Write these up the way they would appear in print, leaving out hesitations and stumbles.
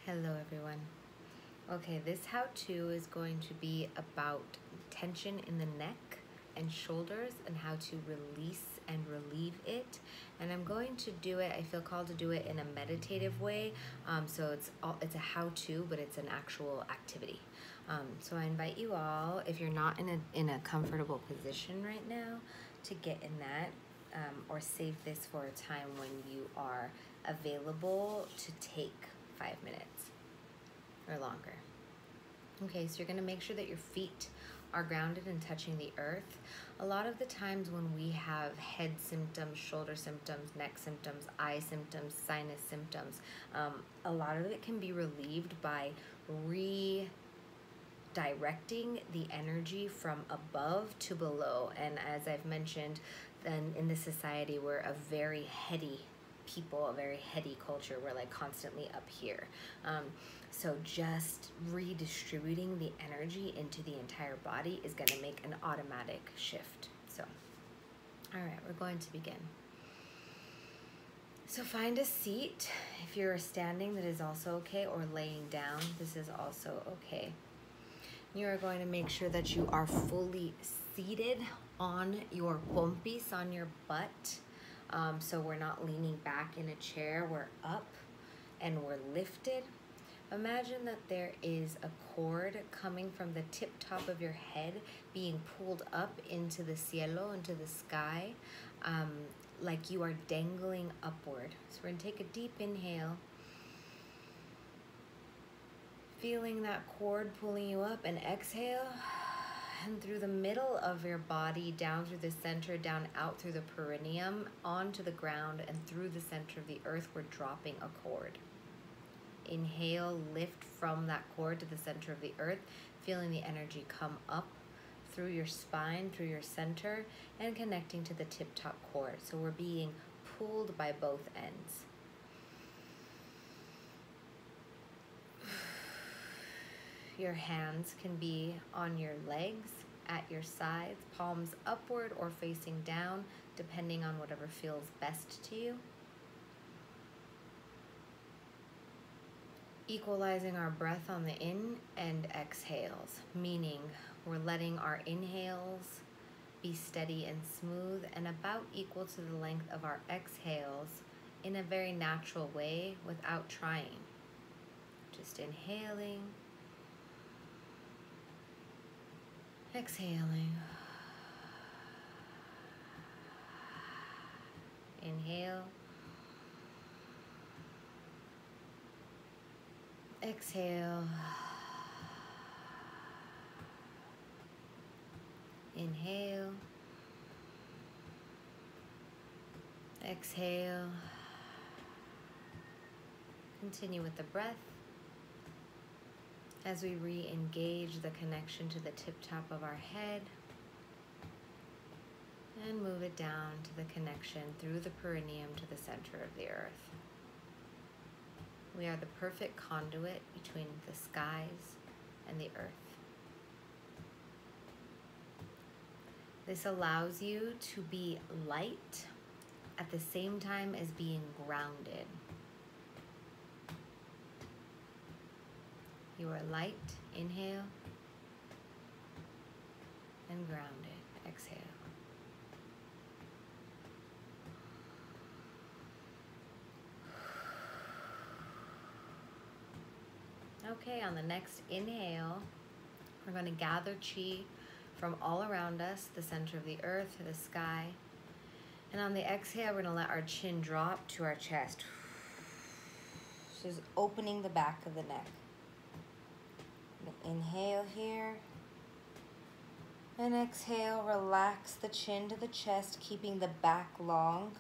Hello everyone. Okay, this how-to is going to be about tension in the neck and shoulders and how to release and relieve it. And I'm going to do it, I feel called to do it in a meditative way. So it's a how-to, but it's an actual activity. So I invite you all, if you're not in a comfortable position right now, to get in that or save this for a time when you are available to take 5 minutes or longer. Okay, so you're gonna make sure that your feet are grounded and touching the earth. A lot of the times when we have head symptoms, shoulder symptoms, neck symptoms, eye symptoms, sinus symptoms, a lot of it can be relieved by redirecting the energy from above to below. And as I've mentioned, then in this society, we're a very heady people, a very heady culture. We're like constantly up here. So just redistributing the energy into the entire body is going to make an automatic shift. So, all right, we're going to begin. So find a seat. If you're standing, that is also okay, or laying down, this is also okay. You are going to make sure that you are fully seated on your pompis, on your butt. So we're not leaning back in a chair, we're up and we're lifted. Imagine that there is a cord coming from the tip top of your head being pulled up into the cielo, into the sky, like you are dangling upward. So we're gonna take a deep inhale, feeling that cord pulling you up, and exhale. And through the middle of your body, down through the center, down out through the perineum, onto the ground, and through the center of the earth, we're dropping a cord. Inhale, lift from that cord to the center of the earth, feeling the energy come up through your spine, through your center, and connecting to the tip-top cord. So we're being pulled by both ends. Your hands can be on your legs, at your sides, palms upward or facing down, depending on whatever feels best to you. Equalizing our breath on the in and exhales, meaning we're letting our inhales be steady and smooth and about equal to the length of our exhales in a very natural way without trying. Just inhaling, exhaling. Inhale. Exhale. Inhale. Exhale. Continue with the breath as we re-engage the connection to the tip-top of our head and move it down to the connection through the perineum to the center of the earth. We are the perfect conduit between the skies and the earth. This allows you to be light at the same time as being grounded. You are light, inhale, and grounded, exhale. Okay, on the next inhale, we're going to gather chi from all around us, the center of the earth, the sky. And on the exhale, we're going to let our chin drop to our chest. Just opening the back of the neck. Inhale here. And exhale, relax the chin to the chest, keeping the back long.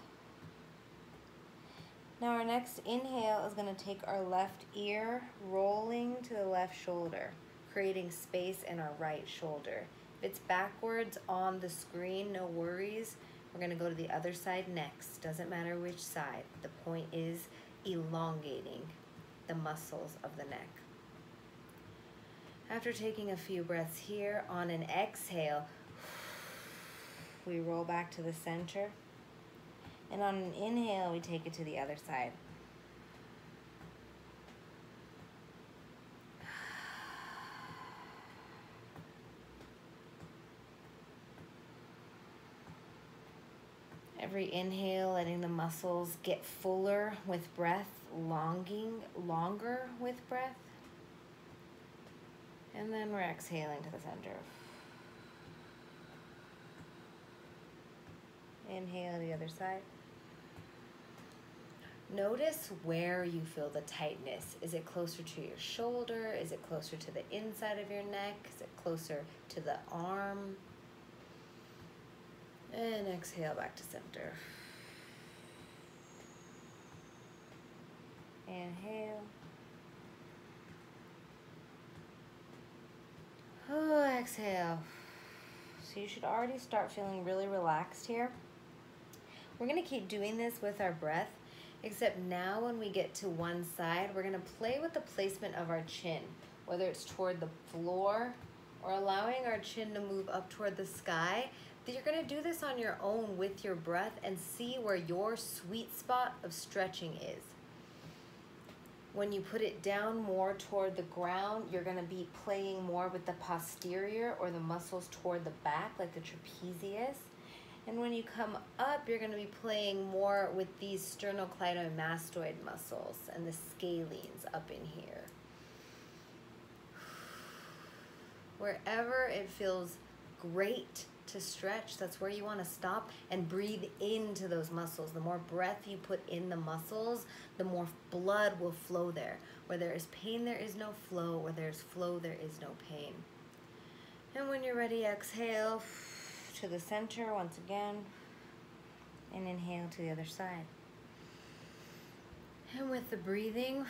Now our next inhale is going to take our left ear, rolling to the left shoulder, creating space in our right shoulder. If it's backwards on the screen, no worries. We're going to go to the other side next. Doesn't matter which side. The point is elongating the muscles of the neck. After taking a few breaths here, on an exhale, we roll back to the center. And on an inhale, we take it to the other side. Every inhale, letting the muscles get fuller with breath, longer with breath. And then we're exhaling to the center. Inhale the other side. Notice where you feel the tightness. Is it closer to your shoulder? Is it closer to the inside of your neck? Is it closer to the arm? And exhale back to center. Inhale. Oh, exhale. So you should already start feeling really relaxed here. We're gonna keep doing this with our breath, except now when we get to one side, we're gonna play with the placement of our chin, whether it's toward the floor or allowing our chin to move up toward the sky. You're gonna do this on your own with your breath and see where your sweet spot of stretching is. When you put it down more toward the ground, you're gonna be playing more with the posterior or the muscles toward the back, like the trapezius. And when you come up, you're gonna be playing more with these sternocleidomastoid muscles and the scalenes up in here. Wherever it feels great to stretch, that's where you want to stop and breathe into those muscles. The more breath you put in the muscles, the more blood will flow there. Where there is pain, there is no flow. Where there's flow, there is no pain. And when you're ready, exhale to the center once again, and inhale to the other side. And with the breathing,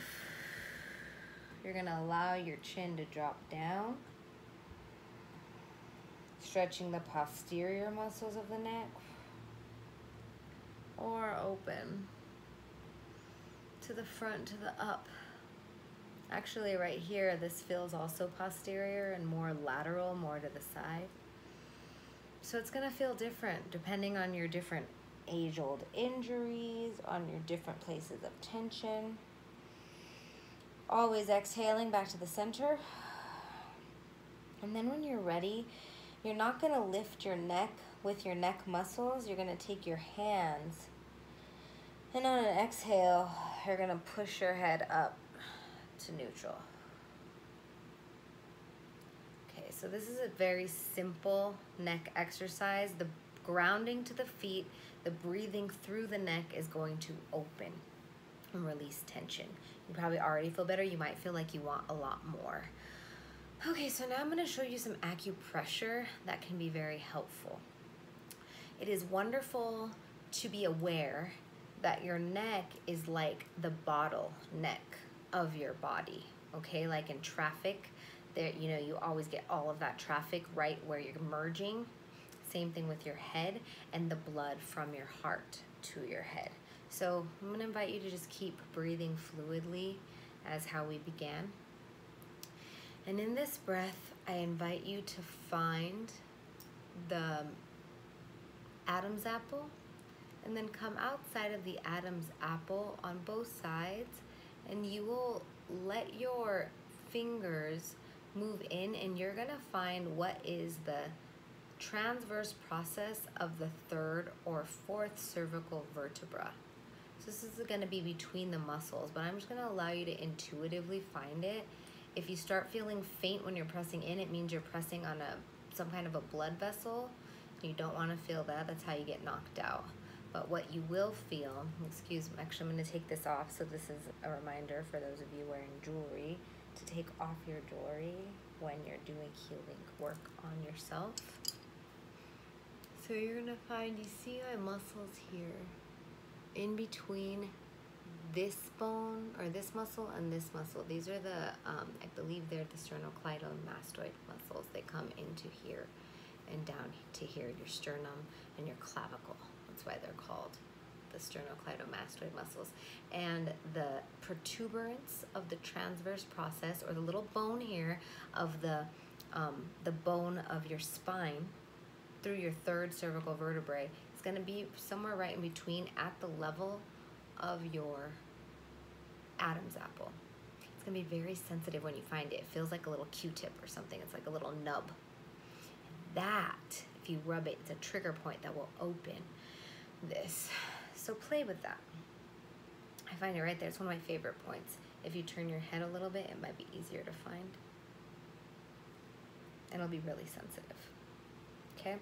you're going to allow your chin to drop down, stretching the posterior muscles of the neck, or open to the front, to the up. Actually, right here, this feels also posterior and more lateral, more to the side. So it's gonna feel different depending on your different age-old injuries, on your different places of tension. Always exhaling back to the center. And then when you're ready, you're not gonna lift your neck with your neck muscles. You're gonna take your hands, and on an exhale, you're gonna push your head up to neutral. Okay, so this is a very simple neck exercise. The grounding to the feet, the breathing through the neck is going to open and release tension. You probably already feel better. You might feel like you want a lot more. Okay, so now I'm going to show you some acupressure that can be very helpful. It is wonderful to be aware that your neck is like the bottleneck of your body, okay? Like in traffic, there, you know, you always get all of that traffic right where you're merging. Same thing with your head and the blood from your heart to your head. So I'm going to invite you to just keep breathing fluidly as how we began. And in this breath, I invite you to find the Adam's apple and then come outside of the Adam's apple on both sides, and you will let your fingers move in, and you're gonna find what is the transverse process of the third or fourth cervical vertebra. So this is gonna be between the muscles, but I'm just gonna allow you to intuitively find it. If you start feeling faint when you're pressing in, it means you're pressing on some kind of a blood vessel. You don't want to feel that. That's how you get knocked out. But what you will feel, excuse me, actually I'm going to take this off. So this is a reminder for those of you wearing jewelry to take off your jewelry when you're doing healing work on yourself. So you're going to find, you see my muscles here in between this bone or this muscle and this muscle. These are the, I believe they're the sternocleidomastoid muscles. They come into here and down to here, your sternum and your clavicle. That's why they're called the sternocleidomastoid muscles. And the protuberance of the transverse process, or the little bone here of the bone of your spine through your third cervical vertebrae, is going to be somewhere right in between at the level of your Adam's apple. It's gonna be very sensitive when you find it. It feels like a little Q-tip or something. It's like a little nub. That, if you rub it, it's a trigger point that will open. this. So play with that. I find it right there. It's one of my favorite points. If you turn your head a little bit, it might be easier to find. And it'll be really sensitive. Okay,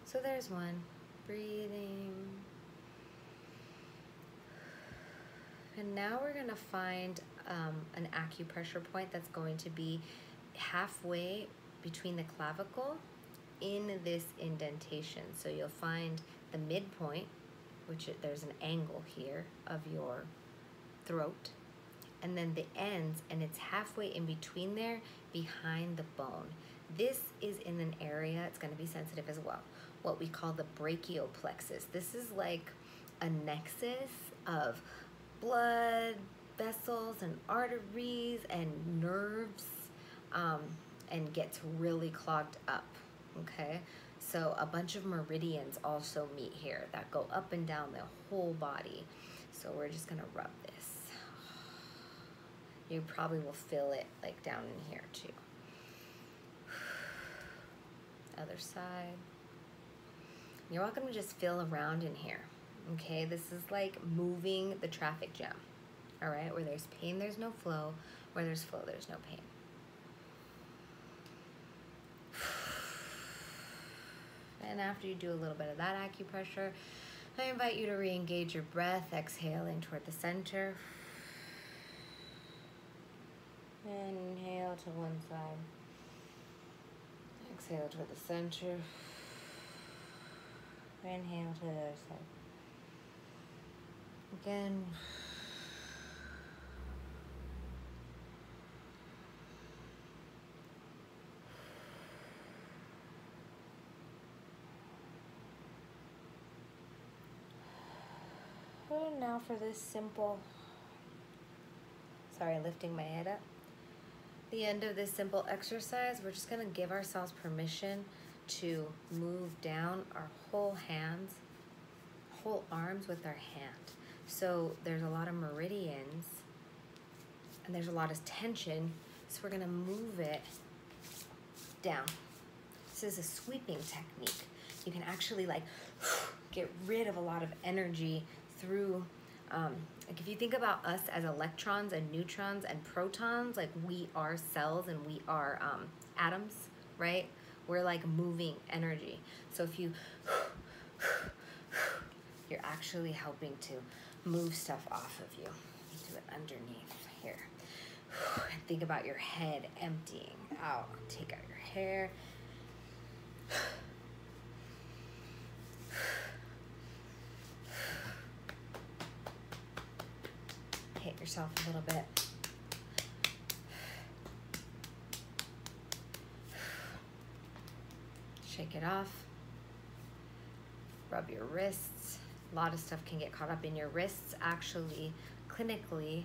so there's one. Breathing. And now we're gonna find an acupressure point that's going to be halfway between the clavicle in this indentation. So you'll find the midpoint, which there's an angle here of your throat, and then the ends, and it's halfway in between there behind the bone. This is in an area, it's going to be sensitive as well, what we call the brachial plexus. This is like a nexus of blood vessels and arteries and nerves, and gets really clogged up. Okay, so a bunch of meridians also meet here that go up and down the whole body. So we're just gonna rub this. You probably will feel it like down in here too. Other side. You're welcome to just feel around in here. Okay, this is like moving the traffic jam. All right, where there's pain, there's no flow. Where there's flow, there's no pain. And after you do a little bit of that acupressure, I invite you to re-engage your breath, exhaling toward the center. Inhale to one side. Exhale toward the center. Inhale to the other side. Again. And now for this simple, lifting my head up. The end of this simple exercise, we're just gonna give ourselves permission to move down our whole hands, whole arms with our hand. So there's a lot of meridians and there's a lot of tension. So we're gonna move it down. This is a sweeping technique. You can actually like get rid of a lot of energy through, like if you think about us as electrons and neutrons and protons, like we are cells and we are atoms, right? We're like moving energy. So if you, you're actually helping to move stuff off of you. Do it underneath here. And think about your head emptying out. Take out your hair. Hit yourself a little bit. Shake it off. Rub your wrists. A lot of stuff can get caught up in your wrists. Actually, clinically,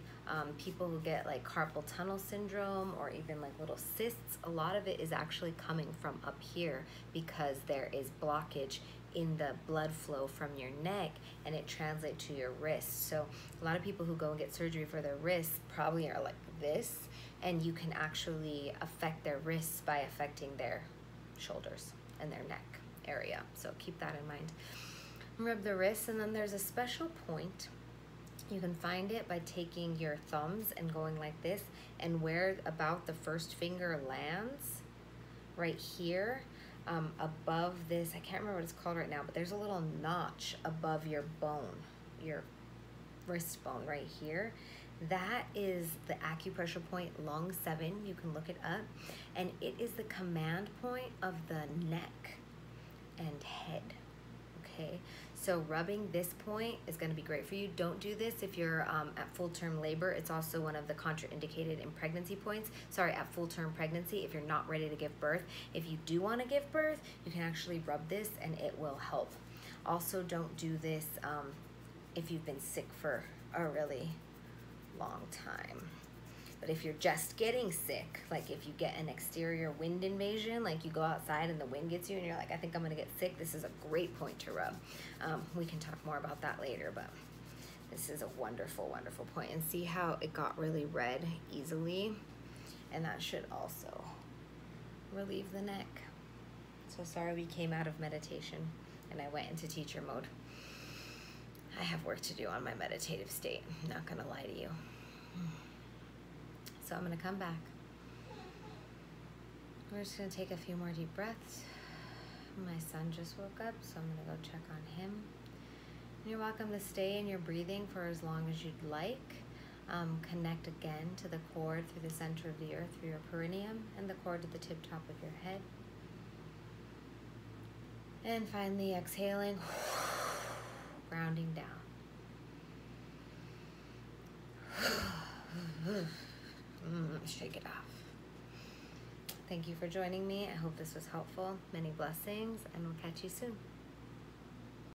people who get like carpal tunnel syndrome or even like little cysts, a lot of it is actually coming from up here because there is blockage in the blood flow from your neck and it translates to your wrist. So a lot of people who go and get surgery for their wrists probably are like this, and you can actually affect their wrists by affecting their shoulders and their neck area. So keep that in mind. Rub the wrists, and then there's a special point. You can find it by taking your thumbs and going like this, and where about the first finger lands, right here, above this, I can't remember what it's called right now, but there's a little notch above your bone, your wrist bone right here. That is the acupressure point, lung 7. You can look it up, and it is the command point of the neck and head. Okay, so rubbing this point is going to be great for you. Don't do this if you're at full-term labor. It's also one of the contraindicated in pregnancy points. Sorry, at full-term pregnancy, if you're not ready to give birth. If you do want to give birth, you can actually rub this and it will help. Also, don't do this if you've been sick for a really long time. But if you're just getting sick, like if you get an exterior wind invasion, like you go outside and the wind gets you and you're like, I think I'm gonna get sick, this is a great point to rub. We can talk more about that later, but this is a wonderful, wonderful point. And see how it got really red easily? And that should also relieve the neck. So sorry we came out of meditation and I went into teacher mode. I have work to do on my meditative state. I'm not gonna lie to you. So I'm gonna come back. We're just gonna take a few more deep breaths. My son just woke up, so I'm gonna go check on him. You're welcome to stay in your breathing for as long as you'd like. Connect again to the cord through the center of the earth, through your perineum, and the cord to the tip top of your head. And finally exhaling, grounding down. Shake it off. Thank you for joining me. I hope this was helpful. Many blessings, and we'll catch you soon.